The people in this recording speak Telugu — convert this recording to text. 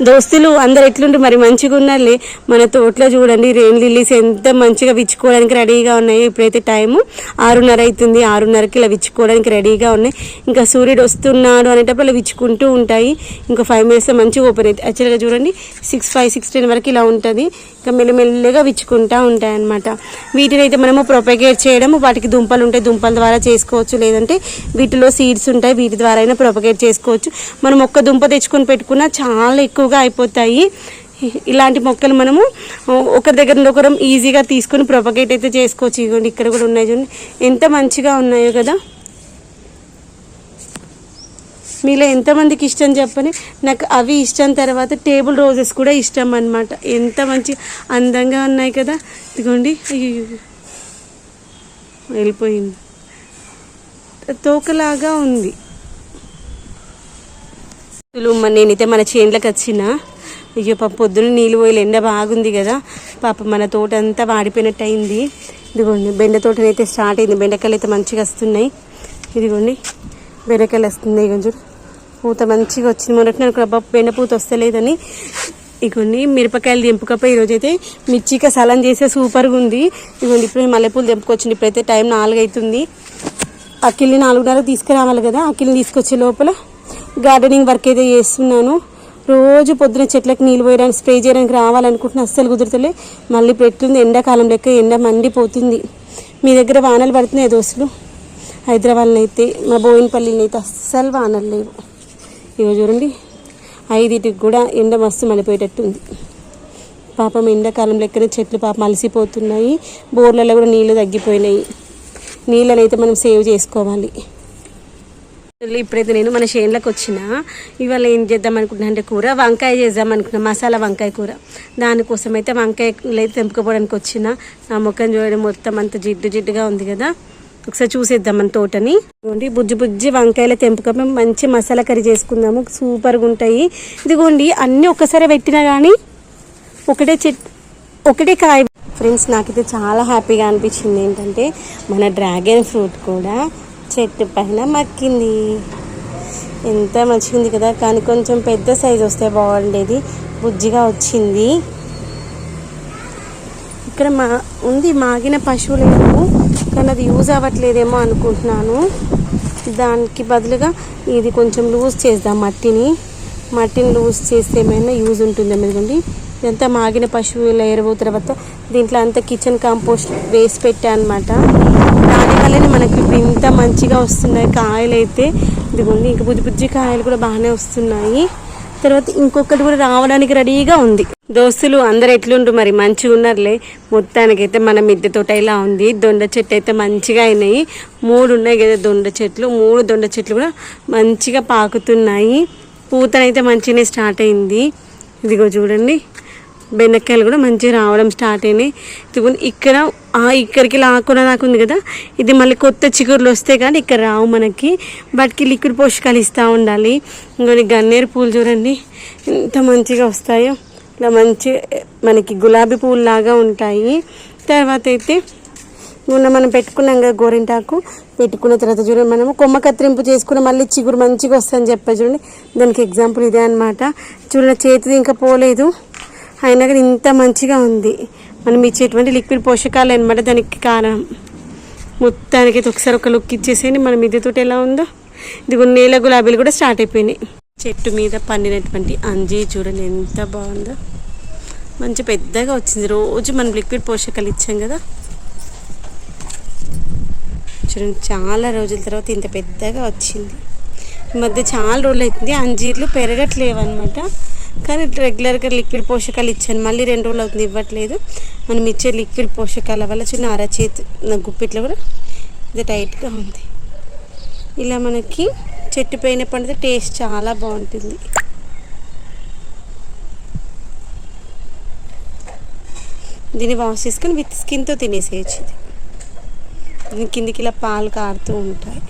దోస్తులు అందరు ఎట్లుంటారు మరి, మంచిగా ఉన్నారులే. మన తోటలో చూడండి రెయిన్ లిల్లీస్ ఎంత మంచిగా విచ్చుకోవడానికి రెడీగా ఉన్నాయి. ఇప్పుడైతే టైము 6:30 అవుతుంది. 6:30కి ఇలా విచ్చుకోవడానికి రెడీగా ఉన్నాయి. ఇంకా సూర్యుడు వస్తున్నాడు అనేటప్పుడు ఇలా విచ్చుకుంటూ ఉంటాయి. ఇంకా 5 మినిట్స్లో మంచిగా ఓపెన్ అవుతాయి. యాక్చువల్గా చూడండి 6:05, 6:10 వరకు ఇలా ఉంటుంది. ఇంకా మెల్లమెల్లగా విచ్చుకుంటూ ఉంటాయి అన్నమాట. వీటిని అయితే మనము ప్రొపగేట్ చేయడం, వాటికి దుంపలు ఉంటాయి, దుంపల ద్వారా చేసుకోవచ్చు. లేదంటే వీటిలో సీడ్స్ ఉంటాయి, వీటి ద్వారా అయినా ప్రొపగేట్ చేసుకోవచ్చు. మనం ఒక్క దుంప తెచ్చుకొని పెట్టుకున్నా చాలా ఎక్కువగా అయిపోతాయి. ఇలాంటి మొక్కలు మనము ఒకరి దగ్గర నుండి ఒకరం ఈజీగా తీసుకొని ప్రొపగేట్ అయితే చేసుకోవచ్చు. ఇవ్వండి ఇక్కడ కూడా ఉన్నాయి చూడండి, ఎంత మంచిగా ఉన్నాయో కదా. మీలో ఎంతమందికి ఇష్టం చెప్పని. నాకు అవి ఇష్టం, తర్వాత టేబుల్ రోజెస్ కూడా ఇష్టం అన్నమాట. ఎంత మంచి అందంగా ఉన్నాయి కదా. ఇదిగోండి, వెళ్ళిపోయింది, తోకలాగా ఉంది. నేనైతే మన చేనులకు వచ్చిన, అయ్యో పాప పొద్దున్న నీళ్ళు పోయి ఎండ బాగుంది కదా, పాప మన తోట అంతా వాడిపోయినట్టు అయింది. ఇదిగోండి బెండ తోటనైతే స్టార్ట్ అయింది. బెండకాయలు అయితే మంచిగా వస్తున్నాయి. ఇదిగోండి బెండకాయలు వస్తుంది. ఇక చూడు పూత మంచిగా వచ్చింది. మొన్నటి నాకు బెండ పూత వస్తలేదని ఇగోండి మిరపకాయలు తెంపుకపోయి ఈరోజైతే మిర్చిగా సలం చేసే సూపర్గా ఉంది. ఇగోండి ఇప్పుడు మల్లెపూలు తెంపుకొచ్చింది. ఇప్పుడైతే టైం 4 అవుతుంది. అఖిల్ని 4:30 తీసుకురావాలి కదా. అఖిల్ని తీసుకొచ్చే లోపల గార్డెనింగ్ వర్క్ అయితే చేస్తున్నాను. రోజు పొద్దున చెట్లకు నీళ్ళు పోయడానికి, స్ప్రే చేయడానికి రావాలనుకుంటున్నా, అస్సలు కుదురుతలే. మళ్ళీ పెట్టుంది ఎండాకాలం లెక్క, ఎండ మండిపోతుంది. మీ దగ్గర వానలు పడుతున్నాయి దోస్తులు? హైదరాబాద్లో అయితే, మా బోయినపల్లిలో అయితే అస్సలు వానలు లేవు. ఇగో చూడండి 5కి కూడా ఎండ మస్తు మళ్ళీపోయేటట్టు ఉంది. పాపం ఎండాకాలం లెక్కనే చెట్లు పాపం అలసిపోతున్నాయి. బోర్లలో కూడా నీళ్ళు తగ్గిపోయినాయి. నీళ్ళని అయితే మనం సేవ్ చేసుకోవాలి. ఇప్పుడైతే నేను మన చేనులకు వచ్చిన, ఇవాళ ఏం చేద్దాం అనుకుంటున్నా అంటే కూర వంకాయ చేద్దాం అనుకున్నా, మసాలా వంకాయ కూర. దానికోసం అయితే వంకాయలు అయితే తెంపుకోవడానికి వచ్చిన. నా ముఖం చూడడం మొత్తం అంత జిడ్డు జిడ్డుగా ఉంది కదా, ఒకసారి చూసేద్దాం మన తోటని. ఇదిగోండి బుజ్జి బుజ్జి వంకాయల తెంపుకొని మంచి మసాలా కర్రీ చేసుకుందాము, సూపర్గా ఉంటాయి. ఇదిగోండి అన్నీ ఒక్కసారి పెట్టినా కానీ ఒకటే కాయ. ఫ్రెండ్స్ నాకైతే చాలా హ్యాపీగా అనిపించింది ఏంటంటే మన డ్రాగన్ ఫ్రూట్ కూడా చెట్టు పైన మక్కింది. ఎంత మంచిగా ఉంది కదా. కానీ కొంచెం పెద్ద సైజు వస్తే బాగుండేది. బుజ్జిగా వచ్చింది. ఇక్కడ ఉంది మాగిన పశువులేమో, కానీ అది యూజ్ అవ్వట్లేదేమో అనుకుంటున్నాను. దానికి బదులుగా ఇది కొంచెం లూజ్ చేద్దాం. మట్టిని లూజ్ చేస్తే ఏమైనా యూజ్ ఉంటుందేమో. ఎందుకండి ఇదంతా మాగిన పశువుల ఎరువు, తర్వాత దీంట్లో అంతా కిచెన్ కాంపోస్ట్ వేసి పెట్టా అనమాట. దానివల్లనే మనకి ఇప్పుడు ఇంత మంచిగా వస్తున్నాయి కాయలు అయితే. ఇదిగోండి ఇంకా బుజ్జి బుజ్జి కాయలు కూడా బాగానే వస్తున్నాయి. తర్వాత ఇంకొకటి కూడా రావడానికి రెడీగా ఉంది. దోస్తులు అందరు ఎట్లుండ్రు మరి, మంచిగా ఉన్నారులే. మొత్తానికైతే మన మిద్దె తోట ఇలా ఉంది. దొండ చెట్టు అయితే మంచిగా అయినాయి. 3 ఉన్నాయి కదా దొండ చెట్లు. 3 దొండ చెట్లు కూడా మంచిగా పాకుతున్నాయి. పూతనైతే మంచిగానే స్టార్ట్ అయింది. ఇదిగో చూడండి బెండకాయలు కూడా మంచిగా రావడం స్టార్ట్ అయినాయి. ఇక్కడికి లాక్కున్న దాకా ఉంది కదా, ఇది మళ్ళీ కొత్త చిగురులు వస్తే కానీ ఇక్కడ రావు మనకి. వాటికి లిక్విడ్ పోషకాలు ఇస్తూ ఉండాలి. ఇంకొన్ని గన్నేరు పూలు చూడండి ఎంత మంచిగా వస్తాయో. ఇలా మంచి మనకి గులాబీ పూలు లాగా ఉంటాయి. తర్వాత అయితే మనం పెట్టుకున్నాం కదా గోరింటాకు, పెట్టుకున్న తర్వాత చూడండి మనము కొమ్మ కత్తిరింపు చేసుకుని మళ్ళీ చిగురు మంచిగా వస్తుందని చెప్పా చూడండి. దానికి ఎగ్జాంపుల్ ఇదే అనమాట. చూడండి చేతిది ఇంకా పోలేదు, అయినా కానీ ఇంత మంచిగా ఉంది. మనం ఇచ్చేటువంటి లిక్విడ్ పోషకాలు అనమాట దానికి కారణం. మొత్తానికి ఒకసారి ఒక లుక్ ఇచ్చేసేయండి మన మిద్దె ఎలా ఉందో. ఇది నేల గులాబీలు కూడా స్టార్ట్ అయిపోయినాయి. చెట్టు మీద పండినటువంటి అంజీ చూడండి ఎంత బాగుందో, మంచి పెద్దగా వచ్చింది. రోజు మనం లిక్విడ్ పోషకాలు ఇచ్చాం కదా, చూడండి చాలా రోజుల తర్వాత ఇంత పెద్దగా వచ్చింది. ఈ మధ్య చాలా రోజులు అవుతుంది అంజీర్లు పెరగట్లేవు అనమాట. కానీ రెగ్యులర్గా లిక్విడ్ పోషకాలు ఇచ్చాను, మళ్ళీ 2 రోజులు అవుతుంది ఇవ్వట్లేదు. మనం ఇచ్చే లిక్విడ్ పోషకాల వల్ల చిన్న అరచేతి నా గుప్పిట్లో కూడా ఇది టైట్గా ఉంది. ఇలా మనకి చెట్టు పైన పండితే టేస్ట్ చాలా బాగుంటుంది. దీన్ని వాష్ చేసుకొని విత్ స్కిన్తో తినేసేయచ్చు. దీని కిందికి ఇలా పాలు కారుతూ ఉంటాయి.